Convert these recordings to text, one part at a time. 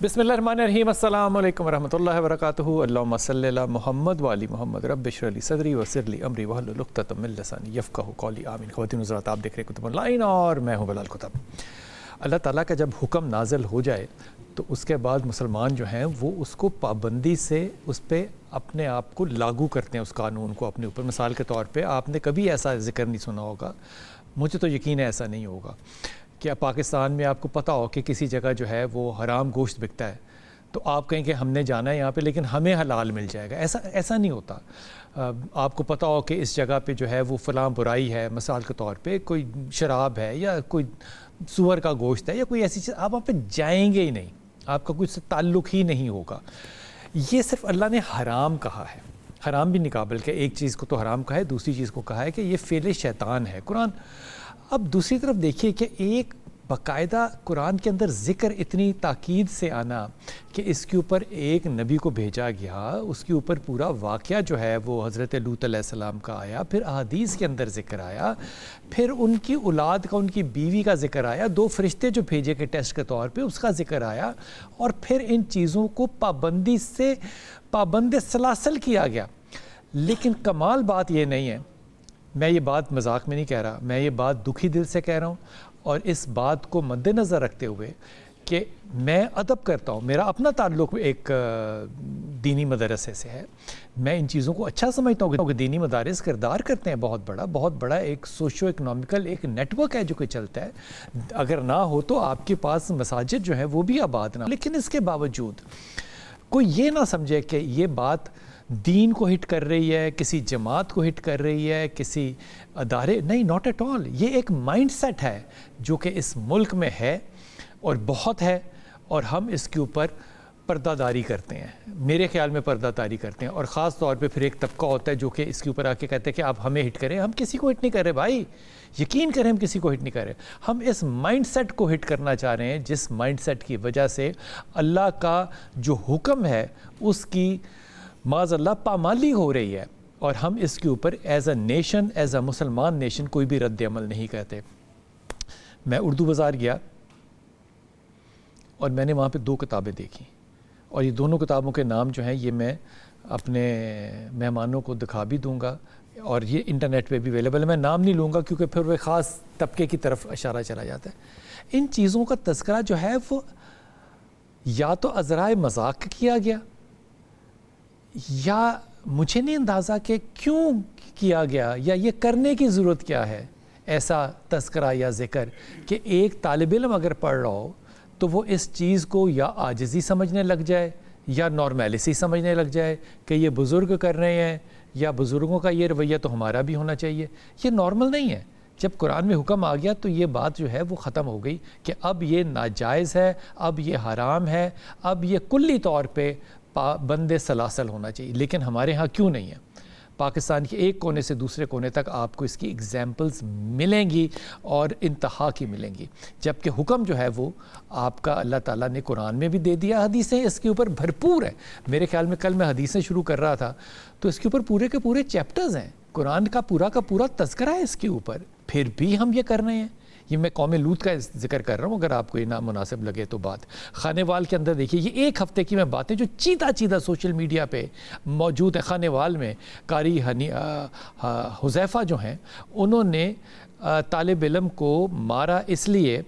بسم اللہ الرحمن الرحیم، السلام علیکم ورحمۃ اللہ وبرکاتہ۔ اللہم صلی علی محمد وعلی محمد، رب اشرح لی صدری ویسر لی امری واحلل عقدۃ من لسانی یفقہوا قولی، آمین۔ خواتین حضرات، آپ دیکھ رہے ہیں کتب آن لائن اور میں ہوں بلال کتب۔ اللہ تعالیٰ کا جب حکم نازل ہو جائے تو اس کے بعد مسلمان جو ہیں وہ اس کو پابندی سے اس پہ اپنے آپ کو لاگو کرتے ہیں، اس قانون کو اپنے اوپر۔ مثال کے طور پہ آپ نے کبھی ایسا ذکر نہیں سنا ہوگا، مجھے تو یقین ہے ایسا نہیں ہوگا، کہ پاکستان میں آپ کو پتہ ہو کہ کسی جگہ جو ہے وہ حرام گوشت بکتا ہے تو آپ کہیں کہ ہم نے جانا ہے یہاں پہ لیکن ہمیں حلال مل جائے گا۔ ایسا نہیں ہوتا۔ آپ کو پتہ ہو کہ اس جگہ پہ جو ہے وہ فلاں برائی ہے، مثال کے طور پہ کوئی شراب ہے یا کوئی سور کا گوشت ہے یا کوئی ایسی چیز، آپ وہاں پہ جائیں گے ہی نہیں، آپ کا کوئی اس سے تعلق ہی نہیں ہوگا۔ یہ صرف اللہ نے حرام کہا ہے، حرام بھی نہیں کہا، بلکہ ایک چیز کو تو حرام کہا ہے، دوسری چیز کو کہا ہے کہ یہ فعل شیطان ہے قرآن۔ اب دوسری طرف دیکھیے کہ ایک باقاعدہ قرآن کے اندر ذکر اتنی تاکید سے آنا کہ اس کے اوپر ایک نبی کو بھیجا گیا، اس کے اوپر پورا واقعہ جو ہے وہ حضرت لوط علیہ السلام کا آیا، پھر احادیث کے اندر ذکر آیا، پھر ان کی اولاد کا، ان کی بیوی کا ذکر آیا، 2 فرشتے جو بھیجے کے ٹیسٹ کے طور پہ اس کا ذکر آیا، اور پھر ان چیزوں کو پابندی سے پابند سلاسل کیا گیا۔ لیکن کمال بات یہ نہیں ہے، میں یہ بات مذاق میں نہیں کہہ رہا، میں یہ بات دکھی دل سے کہہ رہا ہوں، اور اس بات کو مد نظر رکھتے ہوئے کہ میں ادب کرتا ہوں، میرا اپنا تعلق ایک دینی مدرسے سے ہے، میں ان چیزوں کو اچھا سمجھتا ہوں کہ دینی مدارس کردار کرتے ہیں بہت بڑا ایک سوشو اکنامیکل ایک نیٹ ورک ہے جو کہ چلتا ہے۔ اگر نہ ہو تو آپ کے پاس مساجد جو ہیں وہ بھی آباد نہ، لیکن اس کے باوجود کوئی یہ نہ سمجھے کہ یہ بات دین کو ہٹ کر رہی ہے، کسی جماعت کو ہٹ کر رہی ہے، کسی ادارے، نہیں، ناٹ ایٹ آل۔ یہ ایک مائنڈ سیٹ ہے جو کہ اس ملک میں ہے اور بہت ہے، اور ہم اس کے اوپر پردہ داری کرتے ہیں، میرے خیال میں پردہ داری کرتے ہیں، اور خاص طور پہ پھر ایک طبقہ ہوتا ہے جو کہ اس کے اوپر آ کے کہتے ہیں کہ آپ ہمیں ہٹ کریں۔ ہم کسی کو ہٹ نہیں کر رہے بھائی، یقین کریں، ہم کسی کو ہٹ نہیں کر رہے، ہم اس مائنڈ سیٹ کو ہٹ کرنا چاہ رہے ہیں جس مائنڈ سیٹ کی وجہ سے اللہ کا جو حکم ہے اس کی معاذ اللہ پامالی ہو رہی ہے، اور ہم اس کے اوپر as a nation, as a مسلمان نیشن کوئی بھی رد عمل نہیں کرتے۔ میں اردو بازار گیا اور میں نے وہاں پہ 2 کتابیں دیکھی، اور یہ دونوں کتابوں کے نام جو ہیں یہ میں اپنے مہمانوں کو دکھا بھی دوں گا، اور یہ انٹرنیٹ پہ بھی اویلیبل ہے، میں نام نہیں لوں گا کیونکہ پھر وہ خاص طبقے کی طرف اشارہ چلا جاتا ہے۔ ان چیزوں کا تذکرہ جو ہے وہ یا تو ازرائے مذاق کیا گیا، یا مجھے نہیں اندازہ کہ کیوں کیا گیا، یا یہ کرنے کی ضرورت کیا ہے ایسا تذکرہ یا ذکر کہ ایک طالب علم اگر پڑھ رہا ہو تو وہ اس چیز کو یا عاجزی سمجھنے لگ جائے یا نارمیلسی سمجھنے لگ جائے کہ یہ بزرگ کر رہے ہیں یا بزرگوں کا یہ رویہ تو ہمارا بھی ہونا چاہیے۔ یہ نارمل نہیں ہے۔ جب قرآن میں حکم آ گیا تو یہ بات جو ہے وہ ختم ہو گئی کہ اب یہ ناجائز ہے، اب یہ حرام ہے، اب یہ کلی طور پہ پابند سلاسل ہونا چاہیے۔ لیکن ہمارے ہاں کیوں نہیں ہے؟ پاکستان کے ایک کونے سے دوسرے کونے تک آپ کو اس کی ایگزامپلز ملیں گی، اور انتہا کی ملیں گی، جبکہ حکم جو ہے وہ آپ کا اللہ تعالیٰ نے قرآن میں بھی دے دیا، حدیثیں اس کے اوپر بھرپور ہیں۔ میرے خیال میں کل میں حدیثیں شروع کر رہا تھا تو اس کے اوپر پورے کے پورے چیپٹرز ہیں، قرآن کا پورا تذکرہ ہے اس کے اوپر، پھر بھی ہم یہ کر رہے ہیں۔ یہ میں قوم لوط کا ذکر کر رہا ہوں، اگر آپ کو یہ نامناسب لگے تو بات۔ خانے وال کے اندر دیکھیے، یہ 1 ہفتے کی میں باتیں جو چیدہ سوشل میڈیا پہ موجود ہیں۔ خانے وال میں قاری حذیفہ جو ہیں انہوں نے طالب علم کو مارا اس لیے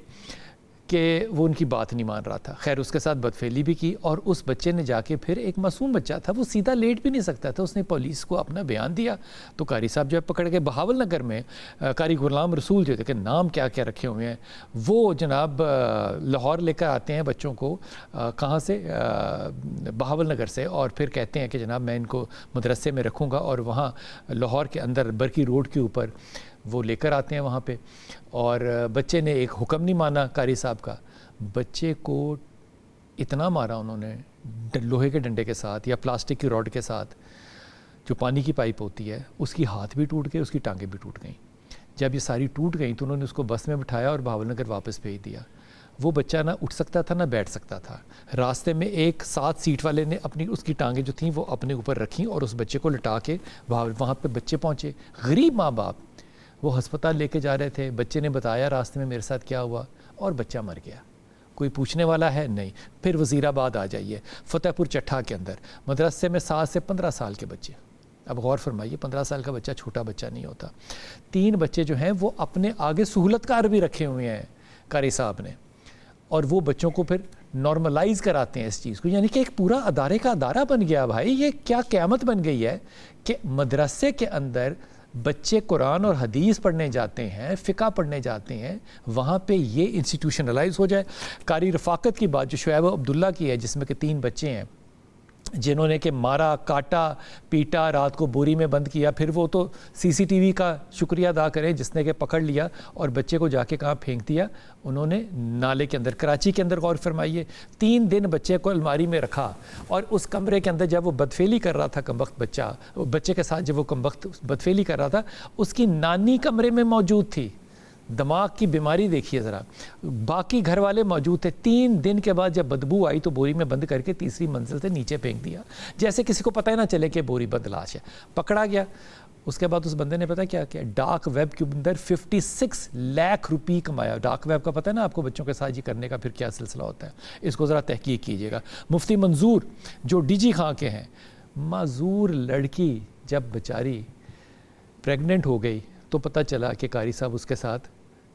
کہ وہ ان کی بات نہیں مان رہا تھا، خیر اس کے ساتھ بدفعلی بھی کی، اور اس بچے نے جا کے پھر، ایک معصوم بچہ تھا، وہ سیدھا لیٹ بھی نہیں سکتا تھا، اس نے پولیس کو اپنا بیان دیا، تو قاری صاحب جو ہے پکڑ کے بہاول نگر میں قاری غلام رسول جو تھے کہ نام کیا کیا رکھے ہوئے ہیں، وہ جناب لاہور لے کر آتے ہیں بچوں کو، کہاں سے، بہاول نگر سے، اور پھر کہتے ہیں کہ جناب میں ان کو مدرسے میں رکھوں گا، اور وہاں لاہور کے اندر برکی روڈ کے اوپر وہ لے کر آتے ہیں وہاں پہ، اور بچے نے ایک حکم نہیں مانا قاری صاحب کا، بچے کو اتنا مارا انہوں نے لوہے کے ڈنڈے کے ساتھ یا پلاسٹک کی راڈ کے ساتھ، جو پانی کی پائپ ہوتی ہے، اس کی ہاتھ بھی ٹوٹ گئے، اس کی ٹانگیں بھی ٹوٹ گئیں۔ جب یہ ساری ٹوٹ گئیں تو انہوں نے اس کو بس میں بٹھایا اور بہاول نگر واپس بھیج دیا۔ وہ بچہ نہ اٹھ سکتا تھا نہ بیٹھ سکتا تھا، راستے میں ایک 7 سیٹ والے نے اس کی ٹانگیں جو تھیں وہ اپنے اوپر رکھیں اور اس بچے کو لٹا کے وہاں پہ بچے پہنچے، غریب ماں باپ، وہ ہسپتال لے کے جا رہے تھے، بچے نے بتایا راستے میں میرے ساتھ کیا ہوا، اور بچہ مر گیا۔ کوئی پوچھنے والا ہے نہیں. پھر وزیر آباد آ جائیے, فتح پور چٹھا کے اندر مدرسے میں 7 سے 15 سال کے بچے. اب غور فرمائیے, 15 سال کا بچہ چھوٹا بچہ نہیں ہوتا. 3 بچے جو ہیں وہ اپنے آگے سہولت کار بھی رکھے ہوئے ہیں قاری صاحب نے, اور وہ بچوں کو پھر نارملائز کراتے ہیں اس چیز کو. یعنی کہ ایک پورا ادارے کا ادارہ بن گیا بھائی. یہ کیا قیامت بن گئی ہے کہ مدرسے کے اندر بچے قرآن اور حدیث پڑھنے جاتے ہیں, فقہ پڑھنے جاتے ہیں, وہاں پہ یہ انسٹیٹیوشنلائز ہو جائے. قاری رفاقت کی بات جو شعیب عبداللہ کی ہے, جس میں کہ 3 بچے ہیں جنہوں نے کہ مارا, کاٹا, پیٹا, رات کو بوری میں بند کیا, پھر وہ تو CCTV کا شکریہ ادا کریں جس نے کہ پکڑ لیا اور بچے کو جا کے کہاں پھینک دیا, انہوں نے نالے کے اندر. کراچی کے اندر غور فرمائیے, 3 دن بچے کو الماری میں رکھا اور اس کمرے کے اندر جب وہ بدفعلی کر رہا تھا کمبخت بچے کے ساتھ, جب وہ کمبخت بدفعلی کر رہا تھا, اس کی نانی کمرے میں موجود تھی. دماغ کی بیماری دیکھیے ذرا. باقی گھر والے موجود تھے. 3 دن کے بعد جب بدبو آئی تو بوری میں بند کر کے 3ری منزل سے نیچے پھینک دیا, جیسے کسی کو پتہ ہی نہ چلے کہ بوری بند لاش ہے. پکڑا گیا. اس کے بعد اس بندے نے پتہ کیا کیا, ڈارک ویب کے اندر 56 لاکھ روپی کمایا. ڈارک ویب کا پتہ ہے نا آپ کو, بچوں کے ساتھ یہ کرنے کا پھر کیا سلسلہ ہوتا ہے, اس کو ذرا تحقیق کیجیے گا. مفتی منظور جو DG خاں کے ہیں, معذور لڑکی جب بیچاری پریگننٹ ہو گئی تو پتہ چلا کہ قاری صاحب اس کے ساتھ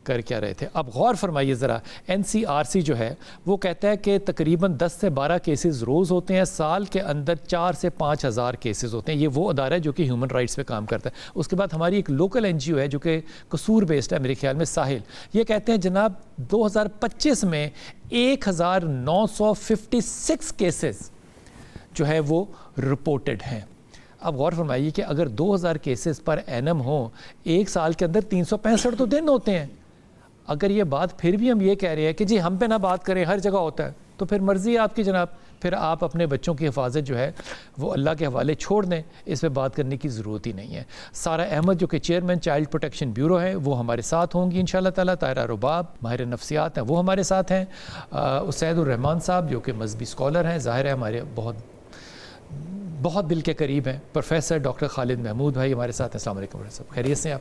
کر کیا رہے تھے. اب غور فرمائیے ذرا, NCRC جو ہے وہ کہتا ہے کہ تقریباً 10 سے 12 کیسز روز ہوتے ہیں, سال کے اندر 4 سے 5 ہزار کیسز ہوتے ہیں. یہ وہ ادارہ ہے جو کہ ہیومن رائٹس پہ کام کرتا ہے. اس کے بعد ہماری ایک لوکل NGO ہے جو کہ قصور بیسڈ ہے میرے خیال میں, ساحل, یہ کہتے ہیں جناب 2025 میں 1956 کیسز جو ہے وہ رپورٹڈ ہیں. اب غور فرمائیے کہ اگر 2000 کیسز پر اینم ہوں, ایک سال کے اندر 365 تو دن ہوتے ہیں. اگر یہ بات پھر بھی ہم یہ کہہ رہے ہیں کہ جی ہم پہ نہ بات کریں, ہر جگہ ہوتا ہے, تو پھر مرضی ہے آپ کی جناب. پھر آپ اپنے بچوں کی حفاظت جو ہے وہ اللہ کے حوالے چھوڑ دیں, اس پہ بات کرنے کی ضرورت ہی نہیں ہے. سارہ احمد جو کہ چیئرمین چائلڈ پروٹیکشن بیورو ہیں وہ ہمارے ساتھ ہوں گی انشاءاللہ تعالیٰ. طاہرہ رباب ماہر نفسیات ہیں وہ ہمارے ساتھ ہیں. اسید الرحمان صاحب جو کہ مذہبی اسکالر ہیں, ظاہر ہے ہمارے بہت دل کے قریب ہیں. پروفیسر ڈاکٹر خالد محمود بھائی ہمارے ساتھ ہیں. السلام علیکم صاحب, خیریت سے آپ؟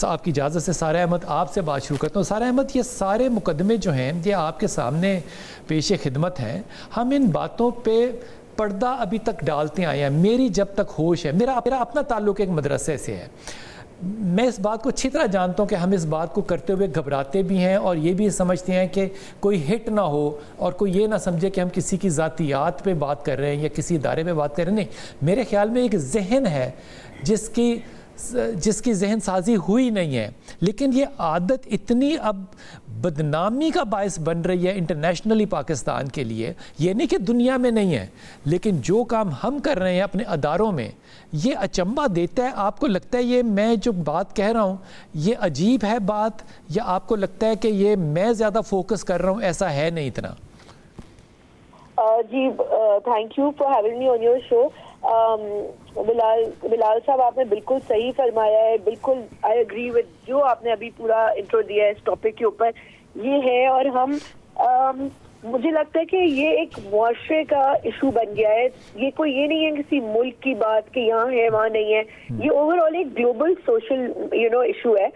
آپ کی اجازت سے سارہ احمد آپ سے بات شروع کرتا ہوں. سارہ احمد, یہ سارے مقدمے جو ہیں یہ آپ کے سامنے پیش خدمت ہیں. ہم ان باتوں پہ پردہ ابھی تک ڈالتے آئے ہیں. میری جب تک ہوش ہے, میرا اپنا تعلق ایک مدرسے سے ہے, میں اس بات کو اچھی طرح جانتا ہوں کہ ہم اس بات کو کرتے ہوئے گھبراتے بھی ہیں اور یہ بھی سمجھتے ہیں کہ کوئی ہٹ نہ ہو اور کوئی یہ نہ سمجھے کہ ہم کسی کی ذاتیات پہ بات کر رہے ہیں یا کسی ادارے پہ بات کر رہے ہیں. نہیں, میرے خیال میں ایک ذہن ہے جس کی ذہن سازی ہوئی نہیں ہے, لیکن یہ عادت اتنی اب بدنامی کا باعث بن رہی ہے انٹرنیشنلی پاکستان کے لیے. یہ نہیں کہ دنیا میں نہیں ہے, لیکن جو کام ہم کر رہے ہیں اپنے اداروں میں یہ اچنبھا دیتا ہے. آپ کو لگتا ہے یہ میں جو بات کہہ رہا ہوں یہ عجیب ہے بات, یا آپ کو لگتا ہے کہ یہ میں زیادہ فوکس کر رہا ہوں, ایسا ہے نہیں اتنا؟ جی, thank you for having me on your show. Bilal sahab آپ نے بالکل صحیح فرمایا ہے. بالکل آئی اگری ود جو آپ نے ابھی پورا انٹرو دیا ہے اس ٹاپک کے اوپر. یہ ہے, اور ہم مجھے لگتا ہے کہ یہ ایک معاشرے کا ایشو بن گیا ہے. یہ کوئی یہ نہیں ہے کسی ملک کی بات کہ یہاں ہے وہاں نہیں ہے, یہ اوور آل ایک گلوبل سوشل ایشو ہے.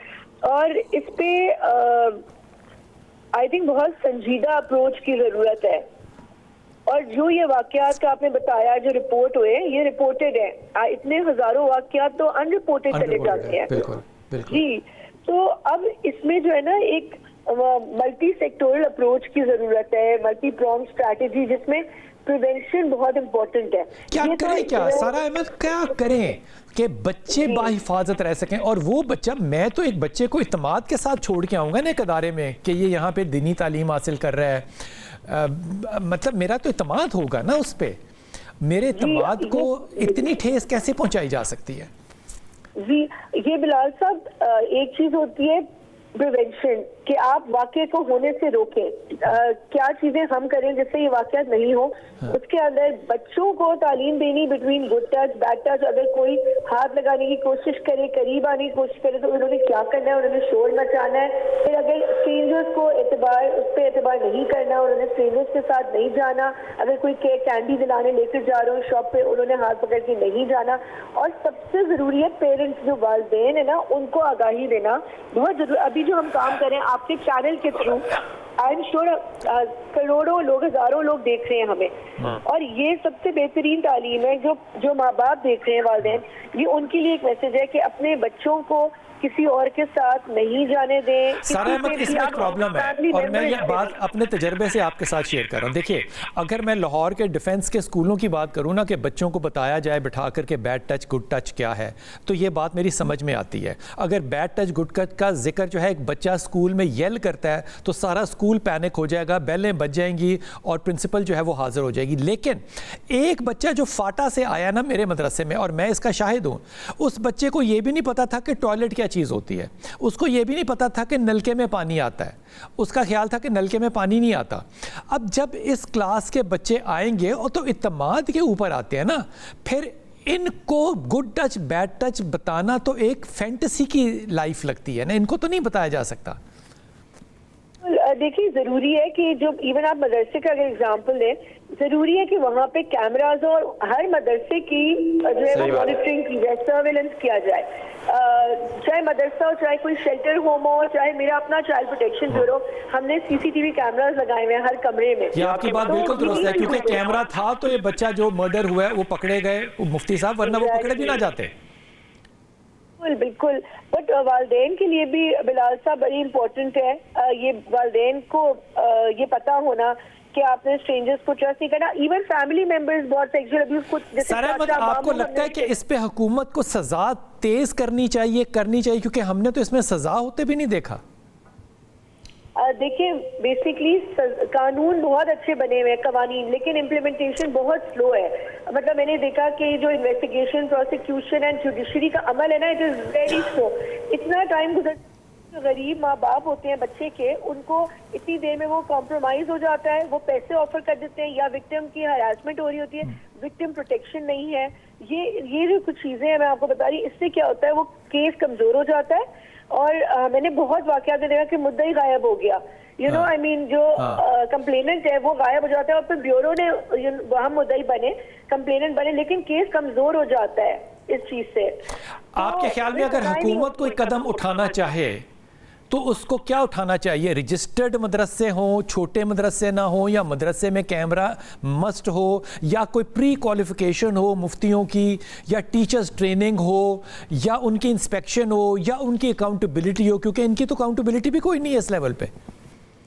اور اس پہ آئی تھنک بہت سنجیدہ اپروچ کی ضرورت ہے. اور جو یہ واقعات کا آپ نے بتایا جو رپورٹ ہوئے, یہ رپورٹڈ ہیں. اتنے ہزاروں واقعات تو ان رپورٹڈ چلے جاتے ہیں. جی, تو اب اس میں جو ہے نا ایک ملٹی سیکٹورل اپروچ کی ضرورت ہے, ملٹی پرونگ اسٹریٹجی جس میں پریونشن بہت امپورٹنٹ ہے. کیا کریں, کیا سارہ احمد کیا کریں کہ بچے باحفاظت رہ سکیں؟ اور وہ بچہ, میں تو ایک بچے کو اعتماد کے ساتھ چھوڑ کے آؤں گا نا ایک ادارے میں کہ یہ یہاں پہ دینی تعلیم حاصل کر رہا ہے, مطلب میرا تو اعتماد ہوگا نا اس پہ. میرے اعتماد کو اتنی ٹھیس کیسے پہنچائی جا سکتی ہے؟ جی, یہ بلال صاحب ایک چیز ہوتی ہے پریونشن, کہ آپ واقعے کو ہونے سے روکیں. کیا چیزیں ہم کریں جس سے یہ واقعات نہیں ہو. اس کے اندر بچوں کو تعلیم دینی between good touch bed touch. اگر کوئی ہاتھ لگانے کی کوشش کرے, قریب آنے کی کوشش کرے, تو انہوں نے کیا کرنا ہے, انہوں نے شور مچانا ہے. پھر اگر اسٹرینجرز کو اس پہ اعتبار نہیں کرنا, انہوں نے اسٹرینجرز کے ساتھ نہیں جانا. اگر کوئی کینڈی دلانے لے کر جا رہے ہو شاپ پہ, انہوں نے ہاتھ پکڑ کے نہیں جانا. اور سب سے ضروری ہے پیرنٹس, جو والدین ہیں نا, ان کو آگاہی دینا بہت ضروری. ابھی جو ہم کام کریں آپ کے چینل کے تھرو آئی ایم شیور کروڑوں لوگ ہزاروں لوگ دیکھ رہے ہیں ہمیں, اور یہ سب سے بہترین تعلیم ہے جو ماں باپ دیکھ رہے ہیں, والدین, یہ ان کے لیے ایک میسج ہے کہ اپنے بچوں کو کسی اور کے ساتھ نہیں جانے دیں. سارا احمد اس میں ایک پرابلم ہے, اور میں یہ بات اپنے تجربے سے آپ کے ساتھ شیئر کر رہا ہوں. دیکھیے اگر میں لاہور کے ڈیفنس کے اسکولوں کی بات کروں نا کہ بچوں کو بتایا جائے بٹھا کر کے بیڈ ٹچ گڈ ٹچ کیا ہے, تو یہ بات میری سمجھ میں آتی ہے. اگر بیڈ ٹچ گڈ ٹچ کا ذکر جو ہے ایک بچہ اسکول میں یل کرتا ہے تو سارا اسکول پینک ہو جائے گا, بیلیں بج جائیں گی اور پرنسپل جو ہے وہ حاضر ہو جائے گی. لیکن ایک بچہ جو فاٹا سے آیا نا میرے مدرسے میں, اور میں اس کا شاہد ہوں, اس بچے کو یہ بھی نہیں پتا تھا کہ ٹوائلٹ کیا چیز ہوتی ہے, اس کو یہ بھی نہیں پتا تھا کہ نلکے میں پانی آتا ہے, اس کا خیال تھا کہ نلکے میں پانی نہیں آتا. اب جب اس کلاس کے بچے آئیں گے اور تو اعتماد کے اوپر آتے ہیں نا, پھر ان کو گڈ ٹچ بیڈ ٹچ بتانا تو ایک فینٹسی کی لائف لگتی ہے نا, ان کو تو نہیں بتایا جا سکتا. دیکھیے ضروری ہے کہ جو ایون آپ مدرسے کا اگر اگزامپل لیں, ضروری ہے کہ وہاں پہ کیمراز اور ہر مدرسے کی جو ہے وہ مانیٹرنگ کی جائے, سرویلنس کیا جائے, چاہے مدرسہ ہو, چاہے کوئی شیلٹر ہوم ہو, چاہے میرا اپنا چائلڈ پروٹیکشن بیورو, ہم نے CCTV کیمراز لگائے ہوئے ہیں ہر کمرے میں. یہ آپ کی بات بالکل درست ہے, کیونکہ کیمرہ تھا تو یہ بچہ جو مرڈر ہوا ہے وہ پکڑے گئے مفتی صاحب, ورنہ وہ پکڑے بھی نہ جاتے. بالکل, بٹ والدین کے لیے بھی بلال صاحب بڑی امپورٹنٹ ہے یہ والدین کو یہ پتا ہونا کہ آپ نے اسٹرینجرز کو ٹرسٹ نہیں کرنا. ایون فیملی ممبرز بہت سیکشل ابیوز کو, سارا احمد آپ کو لگتا ہے کہ اس پہ حکومت کو سزا تیز کرنی چاہیے کیونکہ ہم نے تو اس میں سزا ہوتے بھی نہیں دیکھا. دیکھیں بیسکلی قانون بہت اچھے بنے ہوئے ہیں قوانین, لیکن امپلیمنٹیشن بہت سلو ہے. مطلب میں نے دیکھا کہ جو انویسٹیگیشن, پروسیکیوشن اینڈ جوڈیشری کا عمل ہے نا, اٹ از ویری سلو. اتنا ٹائم گزرتا ہے, جو غریب ماں باپ ہوتے ہیں بچے کے, ان کو اتنی دیر میں وہ کمپرومائز ہو جاتا ہے, وہ پیسے آفر کر دیتے ہیں, یا وکٹم کی ہراسمنٹ ہو رہی ہوتی ہے, وکٹم پروٹیکشن نہیں ہے. یہ جو کچھ چیزیں ہیں میں آپ کو بتا رہی, اس سے کیا ہوتا ہے وہ کیس کمزور ہو جاتا ہے. اور میں نے بہت واقعات دیکھا کہ مدعی غائب ہو گیا, آئی مین جو کمپلیننٹ ہے وہ غائب ہو جاتا ہے, اور پھر بیورو نے ہم مدعی بنے, کمپلیننٹ بنے, لیکن کیس کمزور ہو جاتا ہے اس چیز سے. آپ کے خیال میں اگر حکومت کوئی قدم اٹھانا چاہے تو اس کو کیا اٹھانا چاہیے؟ رجسٹرڈ مدرسے ہوں, چھوٹے مدرسے نہ ہوں, یا مدرسے میں کیمرہ مسٹ ہو, یا کوئی پری کوالیفیکیشن ہو مفتیوں کی, یا ٹیچرز ٹریننگ ہو, یا ان کی انسپیکشن ہو, یا ان کی اکاؤنٹیبلٹی ہو, کیونکہ ان کی تو اکاؤنٹیبلٹی بھی کوئی نہیں ہے اس لیول پہ.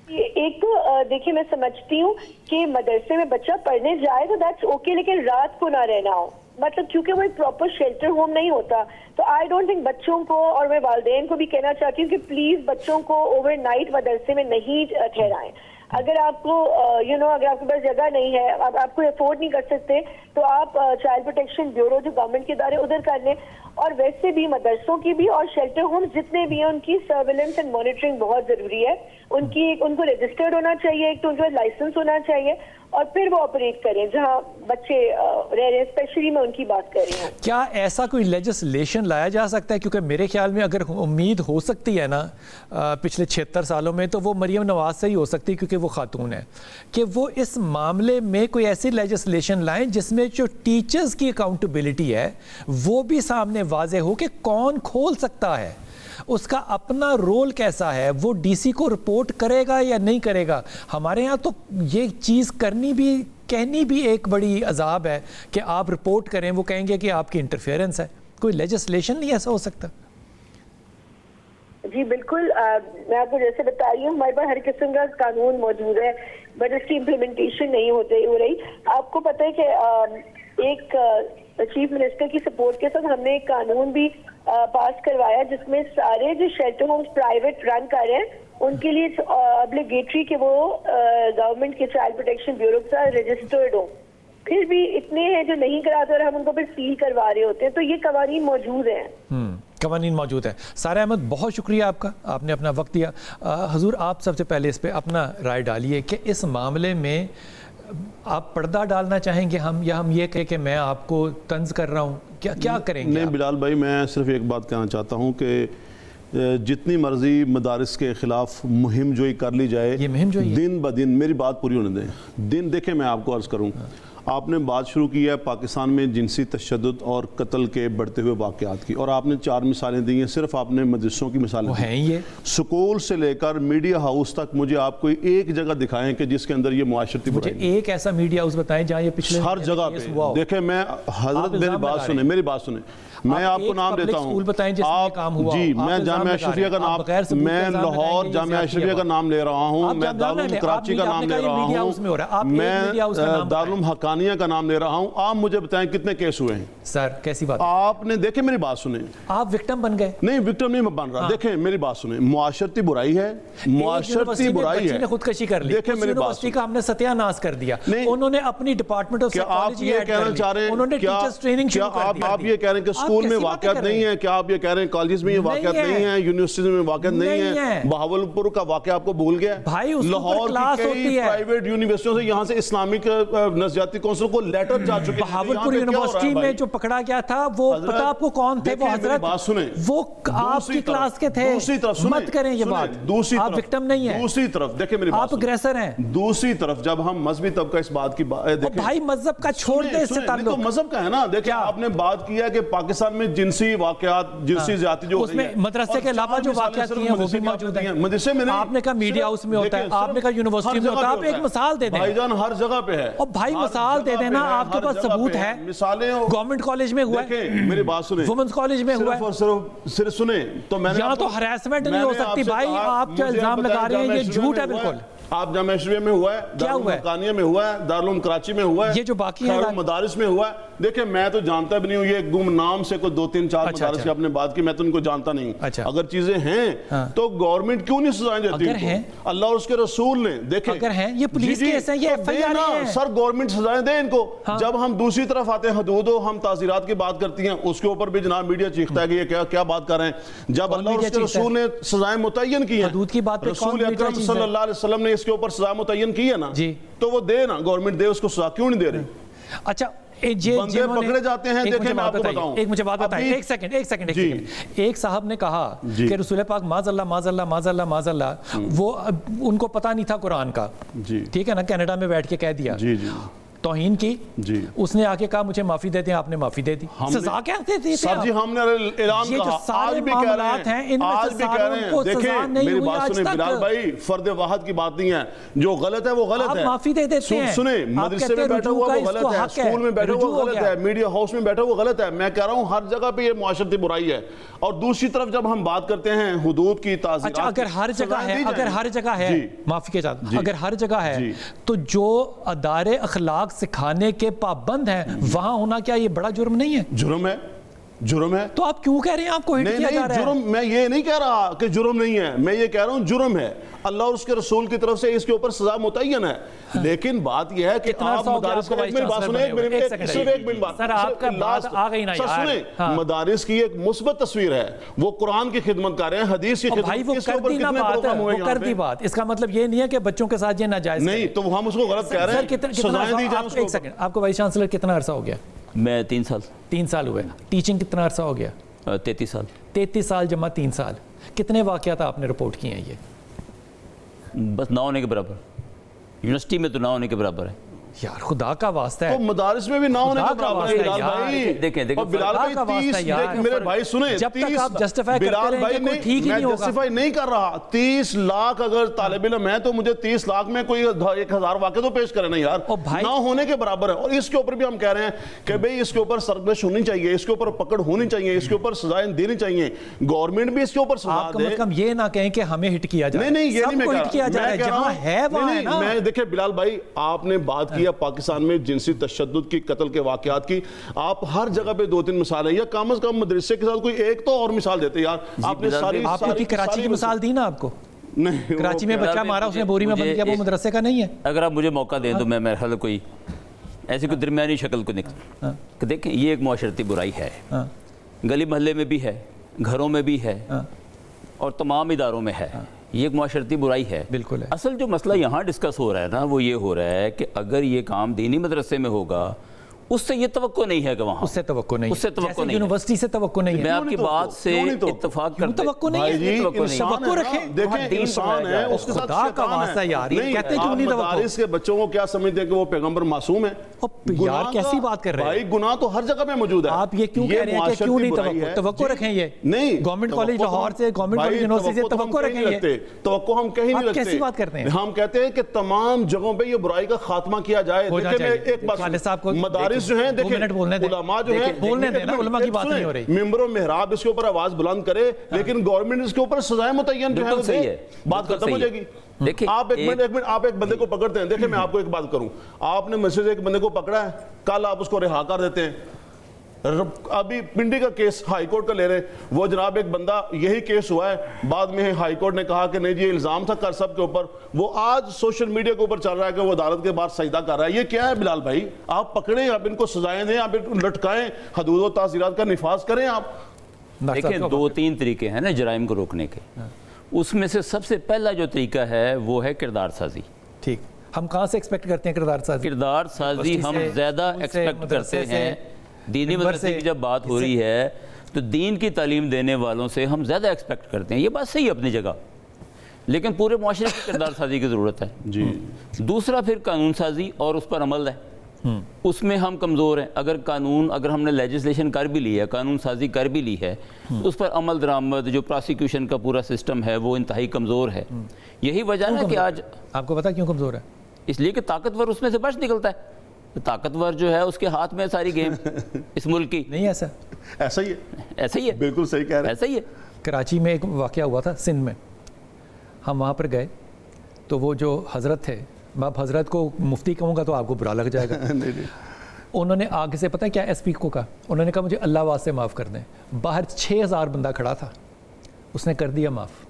ایک تو دیکھیے میں سمجھتی ہوں کہ مدرسے میں بچہ پڑھنے جائے تو دیٹس اوکے, لیکن رات کو نہ رہنا ہو, مطلب کیونکہ وہ ایک پراپر شیلٹر ہوم نہیں ہوتا. تو آئی ڈونٹ تھنک بچوں کو, اور میں والدین کو بھی کہنا چاہتی ہوں کہ پلیز بچوں کو اوور نائٹ مدرسے میں نہیں ٹھہرائیں. اگر آپ کو اگر آپ کے پاس جگہ نہیں ہے, آپ کو افورڈ نہیں کر سکتے, تو آپ چائلڈ پروٹیکشن بیورو جو گورنمنٹ کے ادارے ادھر کر لیں. اور ویسے بھی مدرسوں کی بھی اور شیلٹر ہومز جتنے بھی ہیں ان کی سرویلنس اینڈ مانیٹرنگ بہت ضروری ہے. ان کو رجسٹرڈ ہونا چاہیے, ایک تو ان کے پاس لائسنس ہونا چاہیے, اور پھر وہ آپریٹ کریں جہاں بچے رہ رہے ہیں. اسپیشلی میں ان کی بات کر رہی ہوں. کیا ایسا کوئی لیجسلیشن لایا جا سکتا ہے؟ کیونکہ میرے خیال میں اگر امید ہو سکتی ہے نا پچھلے 76 سالوں میں, تو وہ مریم نواز سے ہی ہو سکتی ہے کیونکہ وہ خاتون ہے, کہ وہ اس معاملے میں کوئی ایسی لیجسلیشن لائیں جس میں جو ٹیچرز کی اکاؤنٹیبلٹی ہے وہ بھی سامنے واضح ہو کہ کون کھول سکتا ہے, اس کا اپنا رول کیسا ہے, وہ ڈی سی کو رپورٹ کرے گا یا نہیں کرے گا. ہمارے ہاں تو یہ چیز کہنی بھی ایک بڑی عذاب ہے کہ آپ رپورٹ کریں, وہ کہیں گے کہ آپ کی انٹرفیئرنس ہے. کوئی لیجسلیشن نہیں ایسا ہو سکتا؟ جی بالکل, میں آپ کو جیسے بتا رہی ہوں ہمارے پاس ہر قسم کا قانون موجود ہے, بٹ اس کی امپلیمنٹیشن نہیں ہو رہی. آپ کو پتہ ہے کہ ایک چیف منسٹر کی سپورٹ کے ساتھ ہم نے ایک قانون بھی پاس کروایا جس میں سارے جو شیلٹر ہومز پرائیویٹ رن کر رہے ہیں ان کے لیے ابلیگیٹری کہ وہ گورنمنٹ کے چائلڈ پروٹیکشن بیورو کے ساتھ رجسٹرڈ ہوں. پھر بھی اتنے ہیں جو نہیں کراتے اور ہم ان کو پھر سیل کروا رہے ہوتے ہیں. تو یہ قوانین موجود ہیں. قوانین موجود ہیں. سارا احمد بہت شکریہ آپ کا, آپ نے اپنا وقت دیا. حضور آپ سب سے پہلے اس پہ اپنا رائے ڈالیے کہ اس معاملے میں آپ پردہ ڈالنا چاہیں گے یا ہم یہ کہیں کہ میں آپ کو طنز کر رہا ہوں, کیا کریں گے؟ نہیں بلال بھائی, میں صرف ایک بات کہنا چاہتا ہوں کہ جتنی مرضی مدارس کے خلاف مہم جوئی کر لی جائے, یہ مہم جوئی دن بدن, میری بات پوری ہونے دیں, دن دیکھیں میں آپ کو عرض کروں, آپ نے بات شروع کی ہے پاکستان میں جنسی تشدد اور قتل کے بڑھتے ہوئے واقعات کی، اور آپ نے 4 مثالیں دی ہیں، صرف آپ نے مدرسوں کی مثالیں وہ دی ہیں یہ سکول سے لے کر میڈیا ہاؤس تک مجھے آپ کوئی ایک جگہ دکھائیں کہ جس کے اندر یہ معاشرتی مجھے برائی ایک ایسا میڈیا ہاؤس بتائیں جہاں یہ پچھلے ہر جگہ پہ دیکھیں، میں حضرت میری بات سنیں میں آپ کو نام دیتا ہوں، آپ جی میں جامعہ اشرفیہ کا نام، میں لاہور جامعہ اشرفیہ کا نام لے رہا ہوں، میں دارالعلوم کراچی کا نام لے رہا ہوں، میں دارالعلوم حقانیہ کا نام لے رہا ہوں، آپ مجھے بتائیں کتنے کیس ہوئے ہیں؟ سر کیسی بات آپ نے دیکھیں میری بات سنیں، آپ وکٹم بن گئے؟ نہیں وکٹم نہیں بن رہا، دیکھیں میری بات سنیں، معاشرتی برائی ہے، معاشرتی برائی ہے، خودکشی کر لی، دیکھیں میری بات کا ہم نے ستیہ ناس کر دیا، انہوں نے اپنی ڈپارٹمنٹ آف سائیکالوجی ایڈ کر لی، انہوں نے ٹیچرز ٹریننگ شروع کر دی۔ آپ یہ کہہ رہے ہیں کہ اسکول میں واقعات نہیں ہیں؟ کیا آپ یہ کہہ رہے ہیں کالجز میں یہ واقعات نہیں ہیں، یونیورسٹیز میں واقعات نہیں ہیں؟ بہاولپور کا واقعہ آپ کو بھول گیا؟ لاہور کی کئی پرائیویٹ یونیورسٹیوں سے یہاں سے اسلامک نظریاتی کونسل کو لیٹر جا چکے ہیں۔ بہاولپور یونیورسٹی میں جو پکڑا گیا تھا وہ پتہ آپ کو کون تھے؟ وہ حضرت وہ آپ کی کلاس کے تھے۔ مت کریں یہ بات، آپ وکٹم نہیں ہیں، دوسری طرف دیکھیں میری بات، آپ اگریسر ہیں۔ دوسری طرف جب ہم مذہبی طبقہ اس بات کی دیکھیں، بھائی مذہب کا چھوڑ دیں، اس سے تعلق مذہب کا ہے نا، دیکھیں آپ نے بات کیا کہ پاکستان میں جنسی واقعات، جنسی زیادتی جو اس میں مدرسے کے علاوہ جو واقعات ہیں وہ بھی موجود ہیں۔ مدرسے میں نہیں، آپ نے کہا میڈیا ہاؤس میں ہوتا ہے، آپ نے کہا یونیورسٹی میں ہوتا ہے، آپ ایک مثال دے دیں بھائی جان، ہر جگہ پہ ہے۔ اور بھائی مثال دے دینا، آپ کے پاس ثبوت ہے، مثالیں گورنمنٹ کالج میں ہوا ہے، میری بات سنیں، وومنس کالج میں ہوا ہے، صرف سنیں تو میں نے یہاں تو ہراسمنٹ نہیں ہو سکتی بھائی، آپ جو الزام لگا رہے ہیں یہ جھوٹ ہے بالکل۔ آپ جامعہ اشرفیہ میں ہوا ہے، دارالعلوم حقانیہ میں ہوا ہے، دارالعلوم کراچی میں ہوا ہے، یہ جو باقی ہیں مدارس میں ہوا ہے۔ دیکھیں میں تو جانتا بھی نہیں ہوں، یہ گم نام سے کوئی 2-3-4 مدارس کی آپ نے بات کی، میں تو ان کو جانتا نہیں۔ اگر چیزیں ہیں تو گورنمنٹ کیوں نہیں سزائیں دیتی؟ اگر ہیں اللہ اور اس کے رسول نے، دیکھیں اگر ہیں یہ پولیس کیس ہیں، یہ ایف آئی آر ہیں، سر گورنمنٹ سزائیں دیں ان کو۔ جب ہم دوسری طرف آتے ہیں حدود و ہم تعزیرات کی بات کرتی ہیں، اس کے اوپر بھی جناب میڈیا چیختا ہے کہ یہ کیا بات کر رہے ہیں۔ جب اللہ اور اس کے رسول نے سزائیں متعین کی ہیں، رسول اکرم صلی اللہ علیہ وسلم نے اس کے اوپر سزائیں متعین کی ہے نا، تو وہ دے نا، گورنمنٹ دے اس کو سزا، کیوں نہیں دے رہی؟ اچھا بندے پکڑے جاتے ہیں، دیکھیں میں آپ کو بتاؤں، ایک مجھے بات بتائیں، ایک سیکنڈ ایک صاحب نے کہا کہ رسول پاک معاذ اللہ وہ ان کو پتہ نہیں تھا قرآن کا، ٹھیک ہے نا، کینیڈا میں بیٹھ کے کہہ دیا توہین کی، اس نے آکے کہا مجھے معافی دے دیں، آپ نے معافی دے دی، سزا کیا دیتے سر جی ہم نے اعلان کہا، آج بھی کہہ رہے ہیں، آج بھی کہہ رہے ہیں، دیکھیں میری بات سنیں بلال بھائی، فرد واحد کی بات نہیں ہے، جو غلط ہے وہ غلط ہے، آپ معافی دے دیتے ہیں، سنیں مدرسے میں بیٹھا ہوا وہ غلط ہے، اسکول میں بیٹھا ہوا غلط ہے، میڈیا ہاؤس میں بیٹھا ہوا غلط ہے، میں کہہ رہا ہوں ہر جگہ پہ یہ معاشرتی برائی ہے۔ اور دوسری طرف جب ہم بات کرتے ہیں حدود کی تعزیرات، اگر ہر جگہ ہے معافی کے ساتھ، اگر ہر جگہ ہے تو جو ادارے اخلاق سکھانے کے پابند ہیں وہاں ہونا کیا یہ بڑا جرم نہیں ہے؟ جرم ہے۔ تو آپ کیوں کہہ رہے ہیں آپ کو ہٹ کیا جا رہا ہے؟ جرم میں یہ نہیں کہہ رہا کہ جرم نہیں ہے، میں یہ کہہ رہا ہوں جرم ہے، اللہ اور اس کے رسول کی طرف سے اس کے اوپر سزا متعین ہے، لیکن بات یہ ہے کہ آپ مدارس کا ایک بات سنیں، سر آپ کا بات آ گئی نا یار، سنیں مدارس کی ایک مثبت تصویر ہے، وہ قرآن کی خدمت کر رہے ہیں، حدیث کی خدمت، بھائی وہ کر دی بات، اس کا مطلب یہ نہیں ہے کہ بچوں کے ساتھ یہ ناجائز نہیں، تو ہم اس کو غلط کہہ رہے ہیں، سزائیں دی جائیں اس کو۔ ایک سیکنڈ، آپ کو وائس چانسلر کتنا عرصہ ہو گیا؟ میں 3 سال ہوئے، ٹیچنگ کتنا عرصہ ہو گیا؟ 33 سال جمع 3 سال، کتنے واقعات آپ نے رپورٹ کیے ہیں؟ یہ بس نہ ہونے کے برابر، یونیورسٹی میں تو نہ ہونے کے برابر ہے یار، خدا کا واسطہ ہے، تو مدارس میں بھی نہ ہونے کے برابر ہے بلال بھائی۔ دیکھیں اور بلال بھائی 30 میرے بھائی سنیں، جب تک آپ جسٹیفائی کرتے رہیں گے کوئی ٹھیک ہی نہیں ہوگا۔ میں جسٹیفائی نہیں کر رہا، 30 لاکھ اگر طالب علم ہے تو مجھے 30 لاکھ میں کوئی 1000 واقع تو پیش کرے نا یار، نہ ہونے کے برابر ہے۔ اور اس کے اوپر بھی ہم کہہ رہے ہیں کہ بھئی اس کے اوپر سرگرش ہونی چاہیے، اس کے اوپر پکڑ ہونی چاہیے، اس کے اوپر سزائیں دینی چاہیے، گورنمنٹ بھی اس کے اوپر سزا دے۔ آپ کا مطلب یہ نہ کہیں کہ ہمیں ہٹ کیا جائے، نہیں یہ نہیں میں کہہ رہا، جہاں ہے وہاں ہے نا۔ میں دیکھیں بلال بھائی، آپ نے بات کیا پاکستان میں جنسی تشدد کی، قتل کے واقعات کی، آپ ہر جگہ پہ 2-3 مثالیں، یا کم از کم مدرسے کے ساتھ کوئی ایک تو اور مثال دیتے یار۔ آپ نے ساری کراچی کی مثال دی نا آپ کو، نہیں کراچی میں بچہ مارا اس نے بوری میں بند کیا، وہ مدرسے کا نہیں ہے؟ اگر آپ مجھے موقع دیں تو میں میرے خیال کوئی ایسی کوئی درمیانی شکل کو نکل کہ دیکھیں یہ ایک معاشرتی برائی ہے، گلی محلے میں بھی ہے، گھروں میں بھی ہے، اور تمام اداروں میں ہے، یہ ایک معاشرتی برائی ہے۔ بالکل ہے۔ اصل جو مسئلہ یہاں ڈسکس ہو رہا ہے نا وہ یہ ہو رہا ہے کہ اگر یہ کام دینی مدرسے میں ہوگا، اس سے یہ توقع نہیں ہے کہ وہاں اس سے توقع نہیں، اس سے توقع نہیں، یونیورسٹی سے توقع نہیں ہے. میں آپ کی بات سے اتفاق کرتا ہوں. توقع نہیں ہے، توقع رکھیں. دیکھیں انسان ہے، اس کے ساتھ شیطان ہے. آپ مدارس کے بچوں کو کیا سمجھتے ہیں کہ وہ پیغمبر معصوم ہے؟ یار کیسی بات کر رہے ہیں بھائی، گناہ تو ہر جگہ میں موجود ہے. آپ یہ کیوں کہہ رہے ہیں کہ کیوں نہیں توقع رکھیں؟ یہ نہیں، گورنمنٹ کالج لاہور سے، گورنمنٹ کالج یونیورسٹی سے توقع رکھیں. یہ توقع ہم کہیں نہیں رکھتے. کیسی بات کرتے ہیں؟ ہم کہتے ہیں کہ تمام جگہوں پہ یہ برائی کا خاتمہ کیا جائے. دیکھیں میں ایک بات، مدارس جو ہیں، دیکھیں علماء جو ہیں، بولنے دینا، علماء کی بات نہیں ہو رہی. ممبر و محراب اس کے اوپر آواز بلند کرے، لیکن گورنمنٹ اس کے اوپر سزائیں متعین جو ہے، بات ختم ہو جائے گی. آپ ایک بندے کو پکڑتے ہیں، دیکھیں میں آپ کو ایک بات کروں، آپ نے مسجد ایک بندے کو پکڑا ہے، کل آپ اس کو رہا کر دیتے ہیں. ابھی پنڈی کا کیس ہائی کورٹ کا لے رہے ہیں، وہ جناب ایک بندہ یہی کیس ہوا ہے، بعد میں ہائی کورٹ نے کہا کہ نہیں جی الزام تھا کر سب کے اوپر، وہ آج سوشل میڈیا کے اوپر چل رہا ہے کہ وہ عدالت کے بعد سجدہ کر رہا ہے. یہ کیا ہے بلال بھائی؟ آپ پکڑیں، آپ ان کو سزائیں دیں، آپ ان کو لٹکائیں، حدود و تعزیرات کا نفاذ کریں. آپ دیکھیں 2-3 طریقے ہیں نا جرائم کو روکنے کے. اس میں سے سب سے پہلا جو طریقہ ہے وہ ہے کردار سازی. ٹھیک، ہم کہاں سے ایکسپیکٹ کرتے ہیں کردار سازی؟ کردار سازی ہم زیادہ ایکسپیکٹ کرتے ہیں. دینی مدرسے کی جب بات ہو رہی ہے تو دین کی تعلیم دینے والوں سے ہم زیادہ ایکسپیکٹ کرتے ہیں. یہ بات صحیح ہے اپنی جگہ، لیکن پورے معاشرے کی کردار سازی کی ضرورت ہے. جی. دوسرا پھر قانون سازی اور اس پر عمل ہے. اس میں ہم کمزور ہیں. اگر ہم نے لیجسلیشن کر بھی لی ہے، قانون سازی کر بھی لی ہے، اس پر عمل درآمد جو پراسیکیوشن کا پورا سسٹم ہے وہ انتہائی کمزور ہے. یہی وجہ ہے کہ آج آپ کو پتا کیوں کمزور ہے؟ اس لیے کہ طاقتور اس میں سے بچ نکلتا ہے. طاقتور جو ہے اس کے ہاتھ میں ساری گیم اس ملک کی. نہیں ایسا، ایسا ہی ہے، ایسا ہی ہے، بالکل صحیح کہہ رہے ہیں. ایسا ہی ہے. کراچی میں ایک واقعہ ہوا تھا سندھ میں، ہم وہاں پر گئے تو وہ جو حضرت تھے، میں اب حضرت کو مفتی کہوں گا تو آپ کو برا لگ جائے گا. انہوں نے آگے سے پتہ کیا ایس پی کو کہا، انہوں نے کہا مجھے اللہ واسطے معاف کر دیں. باہر 6000 بندہ کھڑا تھا، اس نے کر دیا معاف.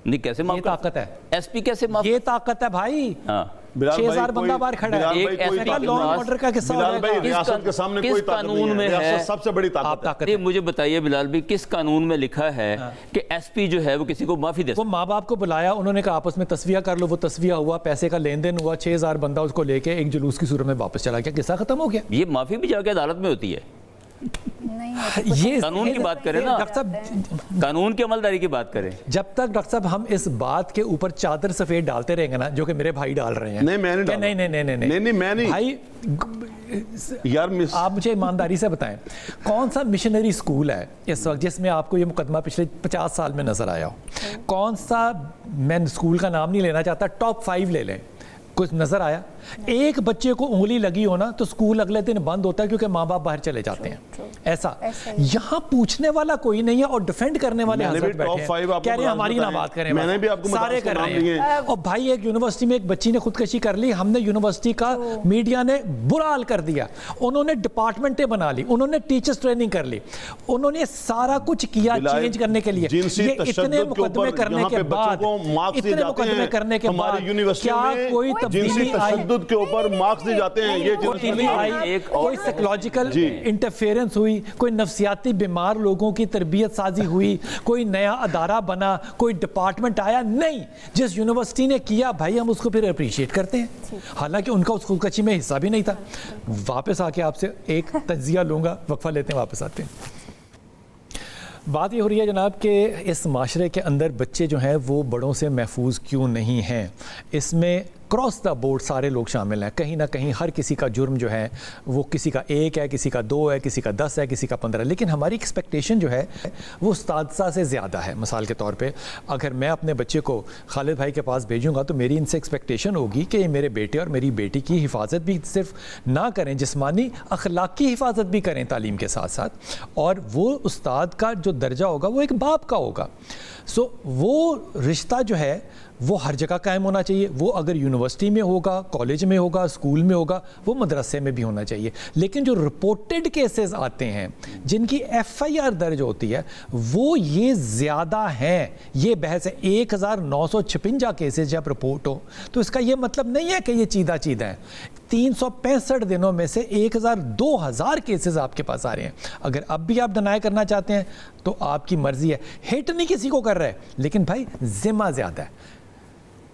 نہیں کیسے معاف؟ یہ طاقت ہے. ایس پی کیسے معاف؟ یہ طاقت ہے بھائی. 6000 بندہ باہر کھڑا ہے. ایک ایسا کا لا اینڈ آرڈر کا قصہ بلال بھائی ریاست کے سامنے کوئی طاقت نہیں ہے. ریاست سب سے بڑی طاقت ہے. مجھے بتائیے بلال بھائی کس قانون میں لکھا ہے کہ ایس پی جو ہے وہ کسی کو معافی دے؟ وہ ماں باپ کو بلایا، انہوں نے کہا آپس میں تصفیہ کر لو، وہ تصفیہ ہوا، پیسے کا لین دین ہوا، 6000 بندہ اس کو لے کے ایک جلوس کی صورت میں واپس چلا گیا. قصہ ختم ہو گیا. یہ معافی بھی جا کے عدالت میں ہوتی ہے. یہ قانون کی بات کریں نا، قانون کی عملداری کی بات کریں. جب تک ڈاکٹر صاحب ہم اس بات کے اوپر چادر سفید ڈالتے رہیں گے نا، جو کہ میرے بھائی ڈال رہے ہیں. نہیں میں نہیں ڈال نہیں میں نہیں بھائی. یار آپ مجھے ایمانداری سے بتائیں کون سا مشنری اسکول ہے اس وقت جس میں آپ کو یہ مقدمہ پچھلے 50 سال میں نظر آیا ہو؟ کون سا، میں اسکول کا نام نہیں لینا چاہتا، ٹاپ 5 لے لیں، کچھ نظر آیا؟ ایک بچے کو انگلی لگی ہونا تو اسکول اگلے دن بند ہوتا ہے کیونکہ ماں باپ باہر چلے جاتے ہیں. ایسا یہاں پوچھنے والا کوئی نہیں ہے اور ڈیفینڈ کرنے والے حضرت بیٹھے ہیں کہہ رہے ہیں ہماری نہ بات کریں. میں نے بھی آپ کو سارے کر رہے ہیں. اور بھائی ایک یونیورسٹی میں ایک بچی نے خودکشی کر لی، ہم نے یونیورسٹی کا میڈیا نے برا حال کر دیا. انہوں نے ڈپارٹمنٹیں بنا لی، انہوں نے ٹیچرز ٹریننگ کر لی، انہوں نے سارا کچھ کیا چینج کرنے کے لیے. یہ اتنے مقدمے کرنے کے بعد کیا کوئی تبدیلی آئی؟ کے اوپر مارکس دی جاتے ہیں. یہ کوئی سائیکولوجیکل انٹرفیرنس ہوئی، کوئی نفسیاتی بیمار لوگوں کی تربیت سازی ہوئی، کوئی نیا ادارہ بنا، کوئی ڈپارٹمنٹ آیا؟ نہیں. جس یونیورسٹی نے کیا بھائی ہم اس کو پھر اپریشیٹ کرتے ہیں، حالانکہ ان کا اس خودکشی میں حصہ بھی نہیں تھا. واپس آ کے آپ سے ایک تجزیہ لوں گا، وقفہ لیتے ہیں، واپس آتے ہیں. بات یہ ہو رہی ہے جناب کہ اس معاشرے کے اندر بچے جو ہیں وہ بڑوں سے محفوظ کیوں نہیں ہیں. اس میں کراس دا بورڈ سارے لوگ شامل ہیں. کہیں نہ کہیں ہر کسی کا جرم جو ہے وہ کسی کا 1 ہے، کسی کا 2 ہے، کسی کا 10 ہے، کسی کا 15. لیکن ہماری ایکسپیکٹیشن جو ہے وہ استاذہ سے زیادہ ہے. مثال کے طور پہ اگر میں اپنے بچے کو خالد بھائی کے پاس بھیجوں گا تو میری ان سے ایکسپیکٹیشن ہوگی کہ میرے بیٹے اور میری بیٹی کی حفاظت بھی صرف نہ کریں، جسمانی اخلاقی حفاظت بھی کریں تعلیم کے ساتھ ساتھ. اور وہ استاد کا جو درجہ ہوگا وہ ایک باپ کا ہوگا. سو وہ رشتہ جو ہے وہ ہر جگہ قائم ہونا چاہیے. وہ اگر یونیورسٹی میں ہوگا، کالج میں ہوگا، اسکول میں ہوگا، وہ مدرسے میں بھی ہونا چاہیے. لیکن جو رپورٹڈ کیسز آتے ہیں جن کی FIR درج ہوتی ہے وہ یہ زیادہ ہیں. یہ بحث ہے 1956 کیسز جب رپورٹ ہو تو اس کا یہ مطلب نہیں ہے کہ یہ چیدہ ہیں. 365 دنوں میں سے 2000 کیسز آپ کے پاس آ رہے ہیں. اگر اب بھی آپ ڈینائی کرنا چاہتے ہیں تو آپ کی مرضی ہے. ہٹ نہیں کسی کو کر رہے لیکن بھائی ذمہ زیادہ ہے.